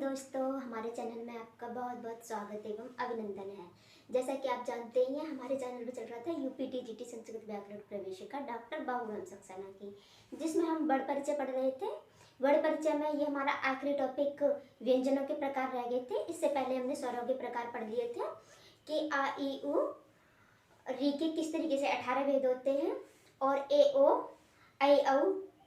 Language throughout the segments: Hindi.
दोस्तों, हमारे चैनल में आपका बहुत बहुत स्वागत एवं अभिनंदन है। जैसा कि आप जानते ही हैं, हमारे चैनल पर चल रहा था यूपीटीजीटी संस्कृत व्याकरण प्रवेशिका डॉक्टर बाबूराम सक्सेना की, जिसमें हम वर्ड परिचय पढ़ रहे थे। वर्ड परिचय में ये हमारा आखिरी टॉपिक व्यंजनों के प्रकार रह गए थे। इससे पहले हमने स्वरों के प्रकार पढ़ लिए थे कि आ ई उ री के किस तरीके से 18 भेद होते हैं और ए ओ ऐ औ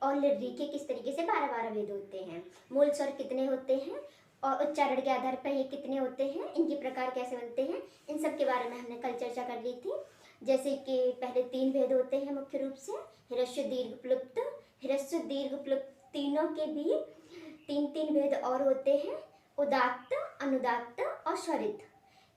और री के किस तरीके से 12-12 भेद होते हैं। मूल स्वर कितने होते हैं और उच्चारण के आधार पर ये कितने होते हैं, इनके प्रकार कैसे बनते हैं, इन सब के बारे में हमने कल चर्चा कर ली थी। जैसे कि पहले 3 भेद होते हैं मुख्य रूप से, ह्रस्व दीर्घ प्लुप्त। ह्रस्व दीर्घ प्लुप्त तीनों के भी 3-3 भेद और होते हैं, उदात्त, अनुदात्त और स्वरित।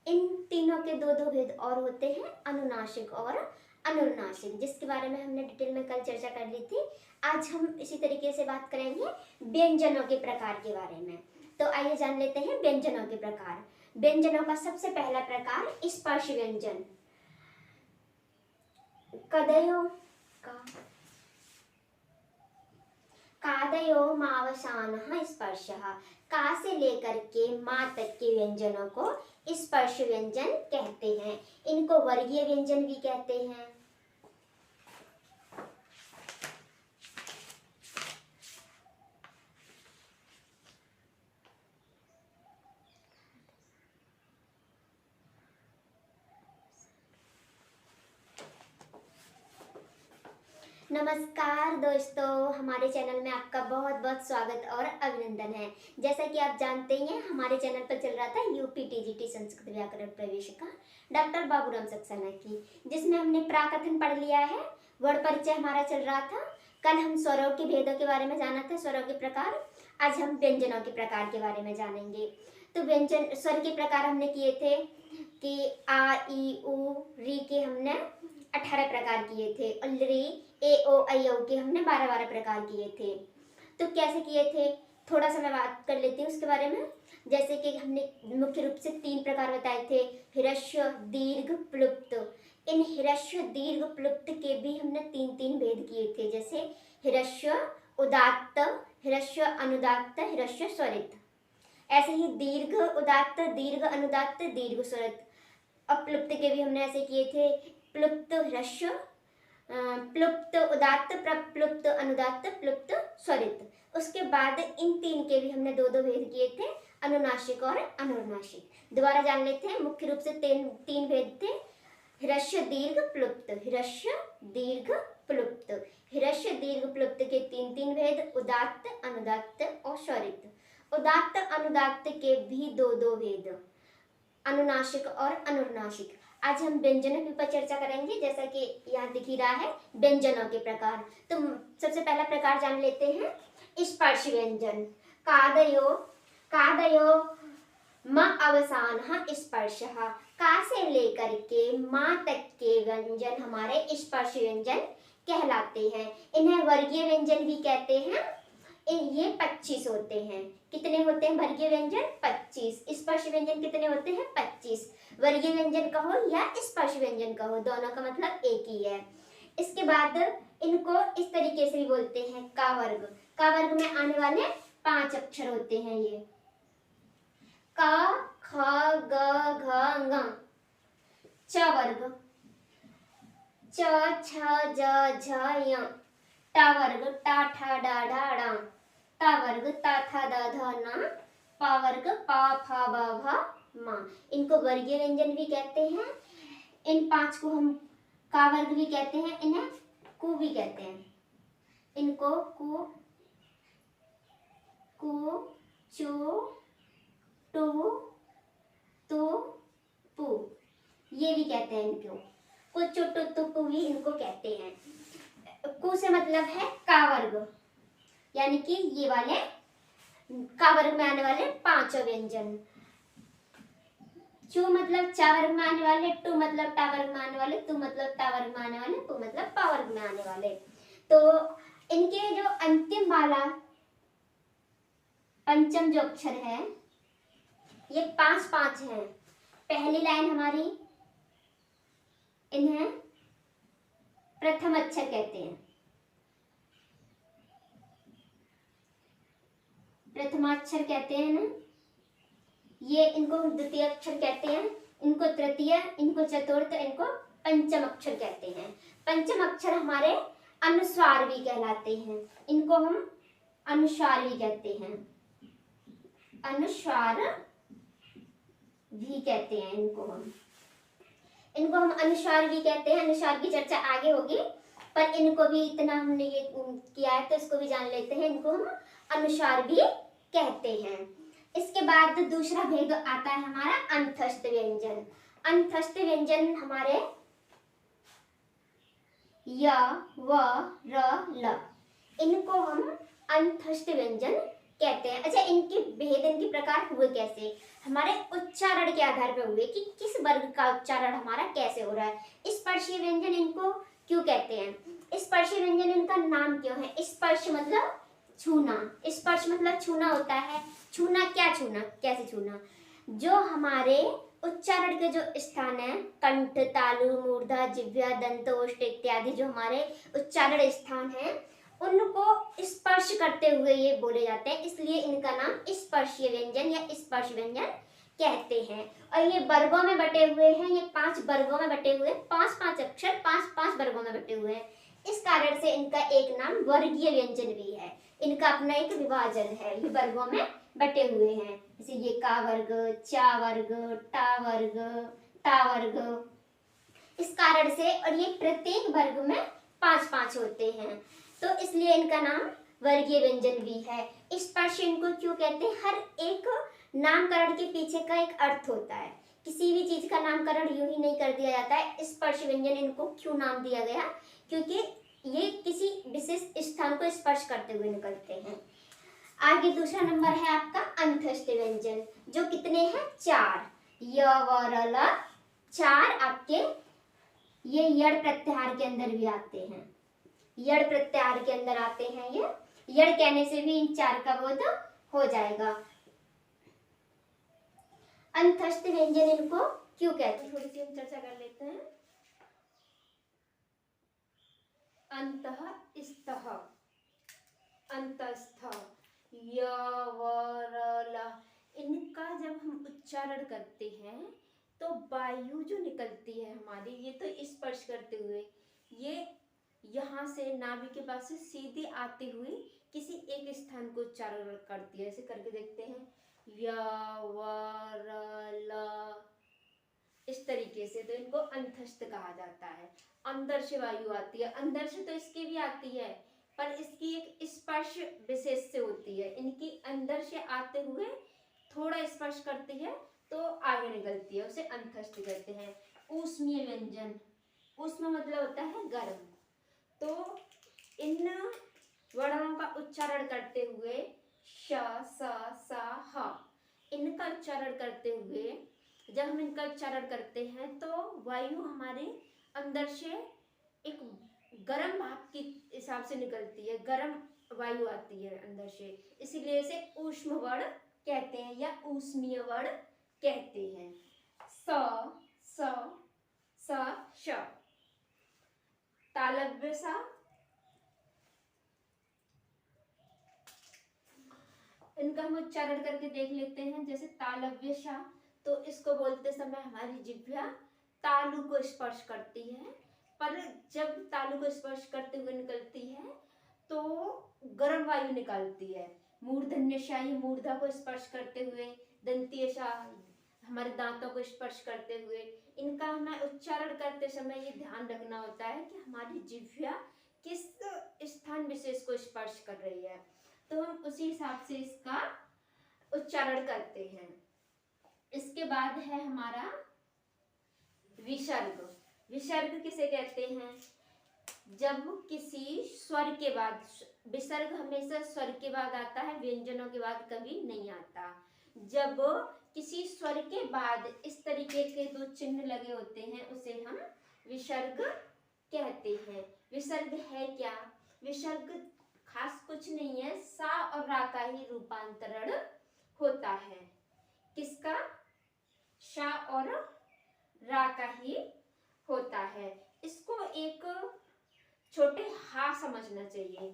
इन तीनों के 2-2 भेद और होते हैं, अनुनासिक और अनुनासिक, जिसके बारे में हमने डिटेल में कल चर्चा कर ली थी। आज हम इसी तरीके से बात करेंगे व्यंजनों के प्रकार के बारे में। तो आइए जान लेते हैं व्यंजनों के प्रकार। व्यंजनों का सबसे पहला प्रकार स्पर्श व्यंजन। कदयो कादयो मावसानः स्पर्शः। का से लेकर के मां तक के व्यंजनों को स्पर्श व्यंजन कहते हैं। इनको वर्गीय व्यंजन भी कहते हैं। नमस्कार दोस्तों, हमारे चैनल में आपका बहुत बहुत स्वागत और अभिनंदन है। जैसा कि आप जानते ही हैं, हमारे चैनल पर चल रहा था यूपीटीजीटी संस्कृत व्याकरण प्रवेशिका डॉक्टर बाबूराम सक्सेना की, जिसमें हमने प्राकथन पढ़ लिया है। वर्ड परिचय हमारा चल रहा था। कल हम स्वरों के भेदों के बारे में जाना था, स्वरों के प्रकार। आज हम व्यंजनों के प्रकार के बारे में जानेंगे। तो व्यंजन स्वर के प्रकार हमने किए थे कि आ ई उ री के हमने 18 प्रकार किए थे और री ए ओ ऐ औ के हमने 12-12 प्रकार किए थे। तो कैसे किए थे, थोड़ा सा मैं बात कर लेती हूँ उसके बारे में। जैसे कि हमने मुख्य रूप से 3 प्रकार बताए थे, ह्रस्व दीर्घ प्लुप्त। इन ह्रस्व दीर्घ प्लुप्त के भी हमने 3-3 भेद किए थे, जैसे ह्रस्व उदात्त, ह्रस्व अनुदात्त, ह्रस्व स्वरित। ऐसे ही दीर्घ उदात्त, दीर्घ अनुदात्त, दीर्घ स्वरित। और प्लुप्त के भी हमने ऐसे किए थे, प्लुप्त ह्रस्व, प्लुप्त उदात्त, प्रप्लुप्त अनुदात्त, प्लुप्त स्वरित। उसके बाद इन 3 के भी हमने 2-2 भेद किए थे, अनुनासिक और अनुनासिक। दोबारा जान लेते हैं। मुख्य रूप से 3 भेद थे, ह्रस्व दीर्घ प्लुप्त, ह्रस्व दीर्घ प्लुप्त। ह्रस्व दीर्घ प्लुप्त के 3-3 भेद, उदात्त, अनुदात्त और स्वरित। उदात्त अनुदात्त के भी 2-2 भेद, अनुनासिक और अनुनासिक। आज हम व्यंजनों के ऊपर चर्चा करेंगे, जैसा कि यहाँ दिख ही रहा है व्यंजनों के प्रकार। तो सबसे पहला प्रकार जान लेते हैं स्पर्श व्यंजन। कादयो कादयो म अवसानः स्पर्शः। का से लेकर के मां तक के व्यंजन हमारे स्पर्श व्यंजन कहलाते हैं। इन्हें वर्गीय व्यंजन भी कहते हैं। ये 25 होते हैं। कितने होते हैं वर्गीय व्यंजन? 25। स्पर्श व्यंजन कितने होते हैं? 25। वर्गीय व्यंजन कहो या स्पर्श व्यंजन कहो, दोनों का मतलब एक ही है। इसके बाद इनको इस तरीके से भी बोलते हैं का वर्ग। का वर्ग में आने वाले 5 अक्षर होते हैं ये, क ख ग घ ङ। च वर्ग, च छ ज झ य। ट वर्ग, टा ठा डा ढा ड़ा। ता वर्ग, ता था दा धा ना। पा वर्ग, पा फा बा भा मा। इनको वर्गीय व्यंजन भी कहते हैं। इन 5 को हम का वर्ग भी कहते हैं, इन्हें कु भी कहते हैं। इनको कु, चु, टू, तु, पु ये भी कहते हैं इनको। कु, चु, टू, तु, पु भी इनको कहते हैं। कु से मतलब है का वर्ग, यानी कि ये वाले का वर्ग में आने वाले 5 व्यंजन। चू मतलब चा वर्ग में आने वाले, टू मतलब टा वर्ग में आने वाले, तू मतलब टा वर्ग में आने वाले, पू मतलब पा वर्ग में आने वाले। तो इनके जो अंतिम वाला पंचम जो अक्षर है, ये 5-5 हैं। पहली लाइन हमारी, इन्हें प्रथम अक्षर कहते हैं। प्रथमाक्षर कहते हैं ना। ये इनको हम द्वितीय अक्षर कहते हैं, इनको तृतीय, इनको चतुर्थ, इनको पंचम अक्षर कहते हैं। पंचम अक्षर हमारे अनुस्वार भी कहलाते हैं, इनको हम अनुस्वार भी कहते हैं, अनुस्वार भी कहते हैं इनको हम अनुस्वार भी कहते हैं। अनुस्वार की चर्चा आगे होगी, पर इनको भी इतना हमने ये किया है तो इसको भी जान लेते हैं, इनको हम अनुस्वार भी कहते हैं। इसके बाद दूसरा भेद आता है हमारा अंतस्थ व्यंजन। अंतस्थ व्यंजन हमारे य, व, र, ल, इनको हम अंतस्थ व्यंजन कहते हैं। अच्छा, इनके भेद, इनके प्रकार हुए कैसे? हमारे उच्चारण के आधार पर हुए कि किस वर्ग का उच्चारण हमारा कैसे हो रहा है। स्पर्शीय व्यंजन इनको क्यों कहते हैं? स्पर्शीय व्यंजन इनका नाम क्यों है? स्पर्श मतलब छूना, स्पर्श मतलब छूना होता है। छूना क्या छूना, कैसे छूना? जो हमारे उच्चारण के जो स्थान है, कंठ, तालु, मूर्धा, जिह्वा, दंत, ओष्ठ इत्यादि जो हमारे उच्चारण स्थान है, उनको स्पर्श करते हुए ये बोले जाते हैं, इसलिए इनका नाम स्पर्शीय व्यंजन या स्पर्श व्यंजन कहते हैं। और ये वर्गों में बटे हुए हैं, ये 5 वर्गों में बटे हुए, 5-5 अक्षर 5-5 वर्गों में बटे हुए हैं। इस कारण से इनका एक नाम वर्गीय व्यंजन भी है, इनका अपना एक विभाजन है, ये वर्गों में बटे हुए हैं। जैसे ये का वर्ग, चा वर्ग, टा वर्ग, ता वर्ग, इस कारण से। और ये प्रत्येक वर्ग में 5-5 होते हैं, तो इसलिए इनका नाम वर्गीय व्यंजन भी है। स्पर्श इनको क्यों कहते हैं? हर एक नामकरण के पीछे का एक अर्थ होता है, किसी भी चीज का नामकरण यूं ही नहीं कर दिया जाता है। स्पर्श व्यंजन इनको क्यों नाम दिया गया? क्योंकि ये किसी विशेष स्थान को स्पर्श करते हुए निकलते हैं। आगे दूसरा नंबर है आपका अंतस्थ व्यंजन, जो कितने हैं? 4। य, व, र, ल, 4 आपके ये यड़ प्रत्याहार के अंदर भी आते हैं, यड़ प्रत्याहार के अंदर आते हैं। ये यड़ कहने से भी इन 4 का बोध हो जाएगा। अंतस्थ व्यंजन इनको क्यों कहते हैं? थोड़ी सी हम चर्चा कर लेते हैं। अंतः, स्तः, अंतस्थ, य, व, र, ल, इनका जब हम उच्चारण करते हैं तो वायु जो निकलती है हमारी, ये तो स्पर्श करते हुए, ये यहाँ से नाभि के पास से सीधे आते हुए किसी एक स्थान को उच्चारण करती है। ऐसे करके देखते हैं, य, व, र, ल, इस तरीके से, तो इनको अंतस्थ कहा जाता है। अंदर से वायु आती है, अंदर से तो इसकी भी आती है, पर इसकी एक स्पर्श विशेष से होती है। इनकी अंदर से आते हुए थोड़ा स्पर्श करती है तो आगे निकलती है, उसे अंतस्थ कहते हैं। ऊष्मीय व्यंजन, ऊष्म मतलब होता है गर्म, तो इन वर्णों का उच्चारण करते हुए श, स, स, ह, इनका उच्चारण करते हुए जब हम इनका उच्चारण करते हैं तो वायु हमारे अंदर से एक गर्म भाप के हिसाब से निकलती है, गर्म वायु आती है अंदर से, इसीलिए इसे ऊष्म वर्ण कहते हैं या ऊष्मीय वर्ण कहते हैं। स, स, स, श, तालव्य सा, इनका हम उच्चारण करके देख लेते हैं। जैसे तालव्य सा, तो इसको बोलते समय हमारी जिह्वा तालु को स्पर्श करती है, पर जब तालु को स्पर्श करते हुए निकलती है तो गर्म वायु निकालती है। मूर्धन्य सा, ये मूर्धा को स्पर्श करते हुए, दंतीय सा हमारे दांतों को स्पर्श करते हुए। इनका हमें उच्चारण करते समय ये ध्यान रखना होता है कि हमारी जिह्वा किस स्थान विशेष को स्पर्श कर रही है, तो हम उसी हिसाब से इसका उच्चारण करते हैं। इसके बाद है हमारा विसर्ग। विसर्ग किसे कहते हैं? जब किसी स्वर के बाद, विसर्ग हमेशा स्वर के बाद आता है, व्यंजनों के बाद कभी नहीं आता। जब किसी स्वर के बाद इस तरीके के 2 चिन्ह लगे होते हैं, उसे हम विसर्ग कहते हैं। विसर्ग है क्या? विसर्ग खास कुछ नहीं है, सा और रा का ही रूपांतरण होता है। किसका? सा और रा का ही होता है। इसको एक छोटे हा समझना चाहिए,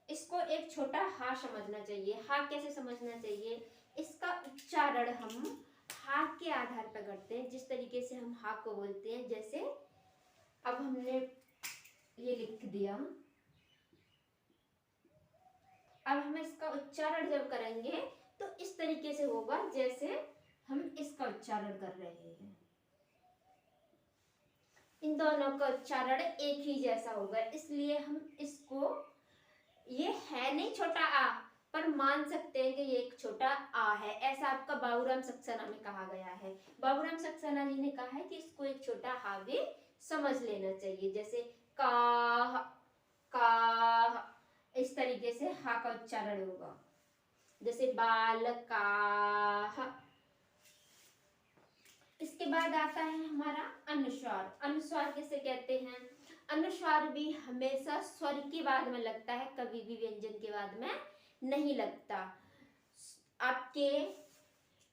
इसको एक छोटा हा समझना चाहिए। हा कैसे समझना चाहिए? इसका उच्चारण हम हा के आधार पर करते हैं, जिस तरीके से हम हा को बोलते हैं। जैसे अब हमने ये लिख दिया, अब हम इसका उच्चारण जब करेंगे तो इस तरीके से होगा जैसे हम इसका उच्चारण कर रहे हैं। इन दोनों का उच्चारण एक ही जैसा होगा, इसलिए हम इसको, ये है नहीं छोटा आ, पर मान सकते हैं कि ये एक छोटा आ है। ऐसा आपका बाबूराम सक्सेना में कहा गया है। बाबूराम सक्सेना जी ने कहा है कि इसको एक छोटा हा भी समझ लेना चाहिए। जैसे का, का, इस तरीके से हा का उच्चारण होगा। जैसे बाल का। इसके बाद आता है हमारा अनुस्वार। अनुस्वार किसे कहते हैं? अनुस्वार भी हमेशा स्वर के बाद में लगता है, कभी भी व्यंजन के बाद में नहीं लगता। आपके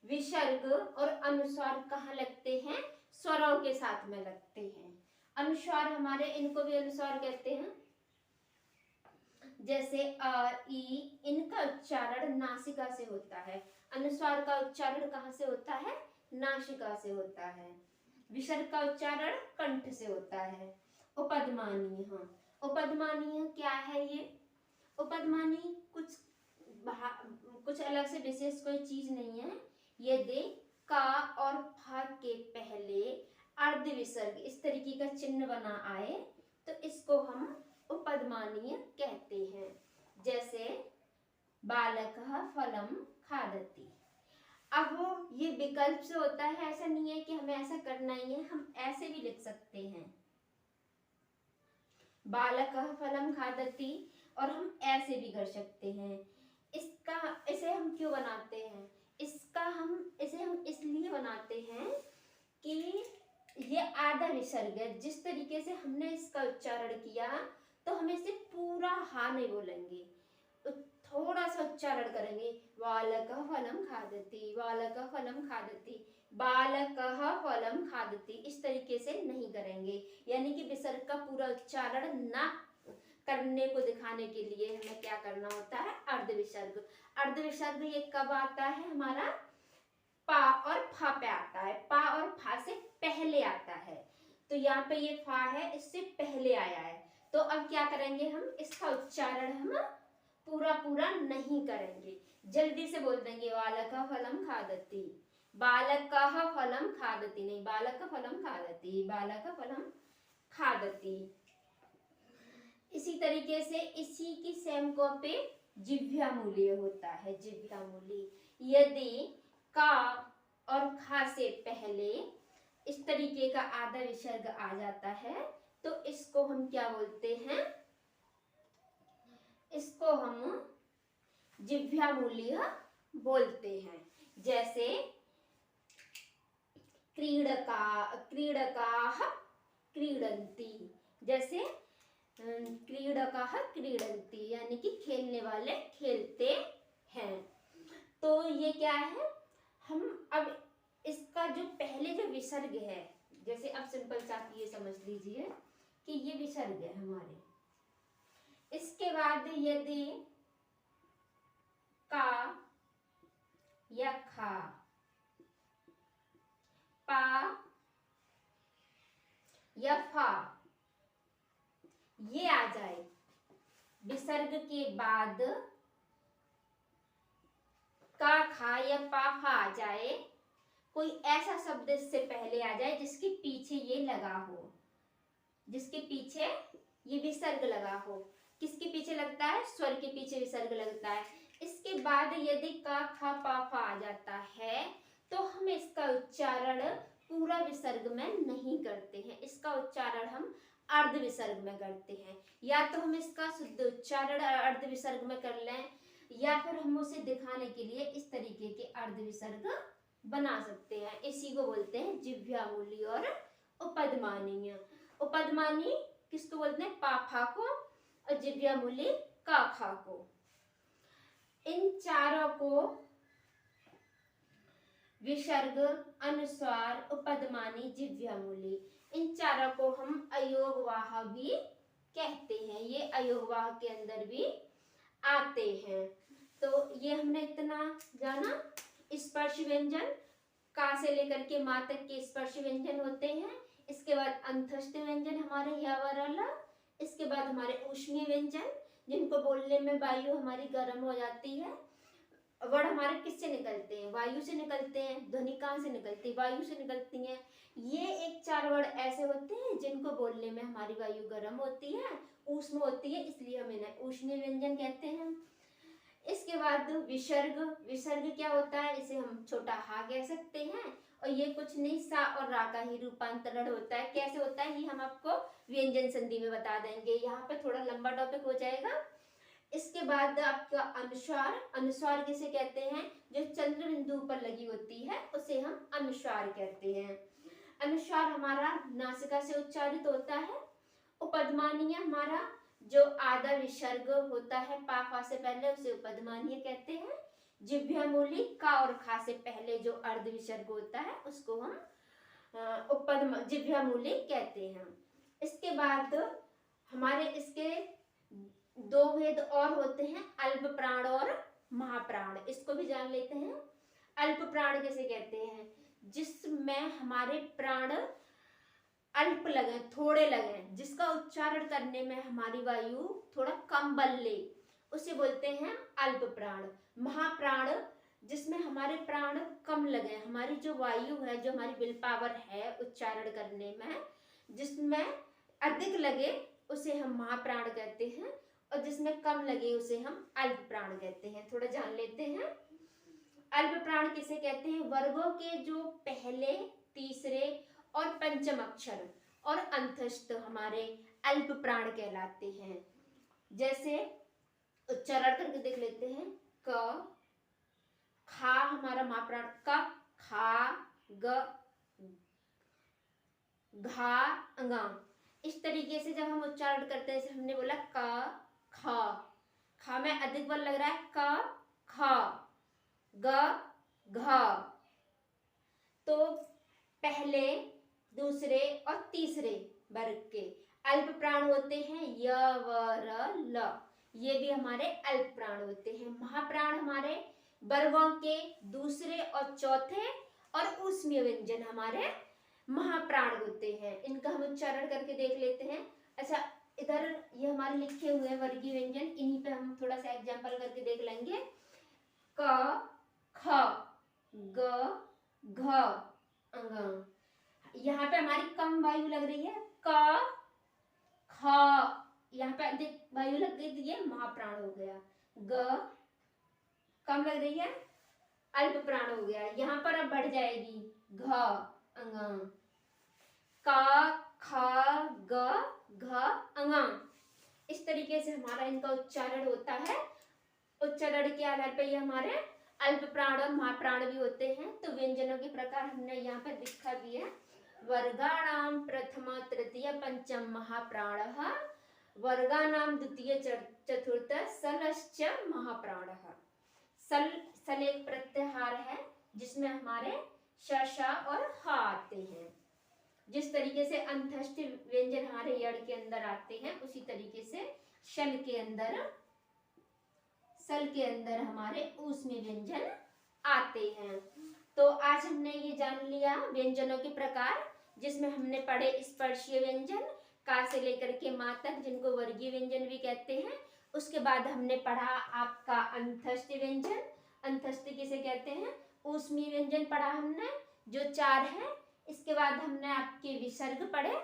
विसर्ग और अनुस्वार कहाँ लगते हैं? स्वरों के साथ में लगते हैं। अनुस्वार हमारे, इनको भी अनुस्वार कहते हैं। जैसे अ, ई, इनका उच्चारण नासिका से होता है। अनुस्वार का उच्चारण कहाँ से होता है? नासिका से होता है। विसर्ग का उच्चारण कंठ से होता है। उपदमानीय, उपदमानीय क्या है ये? उपदमानी कुछ अलग से विशेष कोई चीज नहीं है। यदि का और फा के पहले अर्ध विसर्ग इस तरीके का चिन्ह बना आए तो इसको हम उपदमानीय कहते हैं। जैसे बालकः फलम खादति। अब ये विकल्प से होता है, ऐसा नहीं है कि हमें ऐसा करना ही है, हम ऐसे भी लिख सकते हैं बालकः फलम खादति, और हम ऐसे भी कर सकते हैं। इसे हम क्यों बनाते हैं? इसे हम इसलिए बनाते हैं कि ये आधा विसर्ग है। जिस तरीके से हमने इसका उच्चारण किया तो हम इसे पूरा हा नहीं बोलेंगे, तो थोड़ा सा उच्चारण करेंगे। बालकः फलम खादति, बालकः फलम खादति, बालकः फलम खादति, इस तरीके से नहीं करेंगे। यानी कि विसर्ग का पूरा उच्चारण ना करने को दिखाने के लिए हमें क्या करना होता है? अर्ध विसर्ग। अर्ध विसर्ग ये कब आता है? हमारा पा और फा पे आता है। पा और फा से पहले आता है। तो यहाँ पे ये फा है, इससे पहले आया है। तो अब क्या करेंगे हम? इसका उच्चारण हम पूरा पूरा नहीं करेंगे, जल्दी से बोल देंगे बालकः फलम खादति, बालकः फलम खादति नहीं, बालकः फलम खादति, बालकः फलम खादति। इसी तरीके से इसी की सेम कॉपी जिह्वामूलीय होता है। जिह्वामूलीय यदि का और खा से पहले इस तरीके का आधा विसर्ग आ जाता है तो इसको हम क्या बोलते हैं? इसको हम जिह्वामूलीय बोलते हैं। जैसे क्रीडकाः क्रीडन्ति, जैसे क्रीडकाः क्रीडन्ति यानी कि खेलने वाले खेलते हैं। तो ये क्या है? हम अब इसका जो पहले जो विसर्ग है, जैसे अब सिंपल सा ये समझ लीजिए कि ये विसर्ग है हमारे। इसके बाद यदि का या खा, पा या फा ये आ जाए, विसर्ग के बाद का, खा या पा, फा आ जाए, कोई ऐसा शब्द इससे पहले आ जाए जिसके पीछे ये लगा हो, जिसके पीछे ये विसर्ग लगा हो। किसके पीछे लगता है? स्वर के पीछे विसर्ग लगता है। इसके बाद यदि का, खा, पा, फा आ जाता है तो हम इसका उच्चारण पूरा विसर्ग में नहीं करते हैं, इसका उच्चारण हम अर्ध विसर्ग में करते हैं। या तो हम इसका शुद्ध उच्चारण अर्ध विसर्ग में कर लें, या फिर हम उसे दिखाने के लिए इस तरीके के अर्ध विसर्ग बना सकते हैं। इसी को बोलते हैं जिह्वामूलीय और उपदमानीय। उपदमानी किसको बोलते हैं? पा, फा को, और जिह्वामूलीय का, खा को। इन चारों को विसर्ग, अनुस्वार, उपदमानी, जिह्वामूलीय, इन चारों को हम अयोगवाह भी कहते हैं। ये अयोगवाह के अंदर भी आते हैं। तो ये हमने इतना जाना। स्पर्श व्यंजन का से लेकर के मा तक के स्पर्श व्यंजन होते हैं। इसके बाद अंतस्थ व्यंजन हमारे यवरल। इसके बाद हमारे ऊष्मीय व्यंजन जिनको बोलने में वायु हमारी गर्म हो जाती है। वर्ड हमारे किससे निकलते हैं? वायु से निकलते हैं। ध्वनि कहाँ से निकलती है? वायु से निकलती है। ये एक 4 वर्ड ऐसे होते हैं जिनको बोलने में हमारी वायु गर्म होती है, ऊष्म होती है, इसलिए हम इन्हें ऊष्मीय व्यंजन कहते हैं। इसके बाद विसर्ग। विसर्ग क्या होता है? इसे हम छोटा हा कह सकते हैं और ये कुछ नहीं सा और रा का ही रूपांतरण होता है। कैसे होता है ये हम आपको व्यंजन संधि में बता देंगे, यहाँ पे थोड़ा लंबा टॉपिक हो जाएगा। इसके बाद आपका अनुस्वार। अनुस्वार किसे कहते हैं? जो चंद्र बिंदु पर लगी होती है उसे हम अनुस्वार कहते हैं। अनुस्वार हमारा नासिका से उच्चारित होता है। उपध्मानीय हमारा जो आधा विसर्ग होता है पा फा से पहले उसे उपध्मानीय कहते हैं। जिह्वामूली का और खा से पहले जो अर्ध विसर्ग होता है उसको हम जिह्वामूली कहते हैं। इसके बाद हमारे इसके 2 भेद और होते हैं, अल्प प्राण और महाप्राण। इसको भी जान लेते हैं। अल्प प्राण किसे कहते हैं? जिसमें हमारे प्राण अल्प लगे, थोड़े लगे, जिसका उच्चारण करने में हमारी वायु थोड़ा कम बल ले, उसे बोलते हैं अल्प प्राण। महाप्राण जिसमें हमारे प्राण कम लगे, हमारी जो वायु है, जो हमारी विल पावर है उच्चारण करने में, जिसमें अधिक लगे उसे हम महाप्राण कहते हैं और जिसमें कम लगे उसे हम अल्प प्राण कहते हैं। थोड़ा जान लेते हैं। अल्प प्राण किसे कहते हैं? वर्गों के जो पहले, तीसरे और पंचम अक्षर और अंतस्थ हमारे अल्प प्राण कहलाते हैं। जैसे उच्चारण करके देख लेते हैं। क खा हमारा महाप्राण, क खा, ग घा, अंगा। इस तरीके से जब हम उच्चारण करते हैं, जैसे हमने बोला क ख, खा में अधिक बल लग रहा है, क ख, ग घ। तो पहले, दूसरे और तीसरे वर्ग के अल्प प्राण होते हैं य व र ल, ये भी हमारे अल्प प्राण होते हैं। महाप्राण हमारे वर्गों के दूसरे और चौथे और ऊष्मीय व्यंजन हमारे महाप्राण होते हैं। इनका हम उच्चारण करके देख लेते हैं। अच्छा, इधर ये हमारे लिखे हुए हैं वर्गीय व्यंजन, इन्हीं पे हम थोड़ा सा एग्जांपल करके देख लेंगे। क ख ग घ अंग। यहाँ पे हमारी कम वायु लग रही है, क ख, यहाँ पे अधिक वायु लग गई तो ये महाप्राण हो गया। ग कम लग रही है, अल्प प्राण हो गया। यहाँ पर अब बढ़ जाएगी, घ अंग, क ख ग घ अंग। इस तरीके से हमारा इनका उच्चारण होता है। उच्चारण के आधार पर ये हमारे अल्प प्राण और महाप्राण भी होते हैं। तो व्यंजनों के प्रकार हमने यहाँ पर लिखा भी है। वर्गाणाम प्रथम तृतीय पंचम महाप्राणः, वर्गाणाम द्वितीय चतुर्थ सलश्च महाप्राणः। सल एक प्रत्याहार है जिसमें हमारे श श और ह आते हैं। जिस तरीके से अंतस्थ व्यंजन हमारे यड़ के अंदर आते हैं, उसी तरीके से सल के अंदर हमारे ऊष्मीय व्यंजन आते हैं। तो आज हमने ये जान लिया व्यंजनों के प्रकार, जिसमें हमने पढ़े स्पर्शीय व्यंजन का से लेकर के मा तक, जिनको वर्गीय व्यंजन भी कहते हैं। उसके बाद हमने पढ़ा आपका अंतस्थ व्यंजन। अंतस्थ किसे कहते हैं? ऊष्मीय व्यंजन पढ़ा हमने, जो 4 है। इसके बाद हमने आपके विसर्ग पढ़े।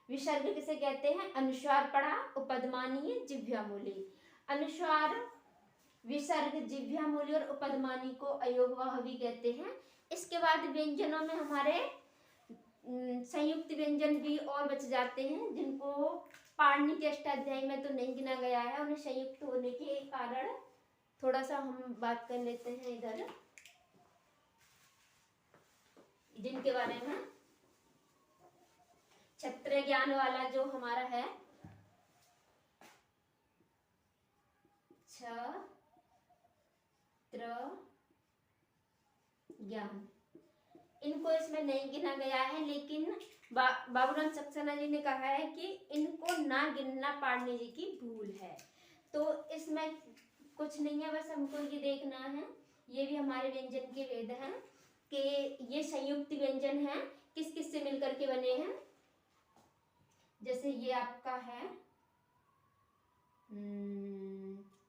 विसर्ग किसे कहते हैं? अनुस्वार पढ़ा, उपध्मानीय, जिह्वामूली। अनुस्वार, विसर्ग, जिह्वामूली और उपध्मानी को अयोगवाह भी कहते हैं। इसके बाद व्यंजनों में हमारे संयुक्त व्यंजन भी और बच जाते हैं, जिनको पाणिनि के अष्टाध्यायी में तो नहीं गिना गया है। उन्हें संयुक्त होने के कारण थोड़ा सा हम बात कर लेते हैं इधर, जिनके बारे में छत्र ज्ञान वाला जो हमारा है, छत्र ज्ञान, इनको इसमें नहीं गिना गया है। लेकिन बाबूराम सक्सेना जी ने कहा है कि इनको ना गिनना पाणिनि जी की भूल है। तो इसमें कुछ नहीं है, बस हमको ये देखना है। ये भी हमारे व्यंजन के वेद हैं। कि ये संयुक्त व्यंजन हैं, किस किस से मिलकर के बने हैं। जैसे ये आपका है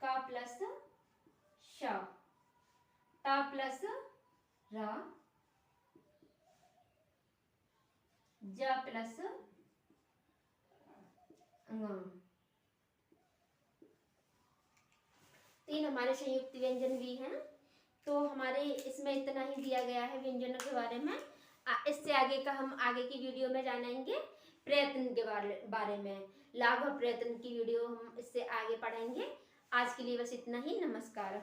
का प्लस श, टा प्लस रा, ज प्लस ङ। तीन हमारे संयुक्त व्यंजन भी हैं। तो हमारे इसमें इतना ही दिया गया है व्यंजनों के बारे में। इससे आगे का हम आगे की वीडियो में जानेंगे प्रयत्न के बारे में। लाघव प्रयत्न की वीडियो हम इससे आगे पढ़ेंगे। आज के लिए बस इतना ही। नमस्कार।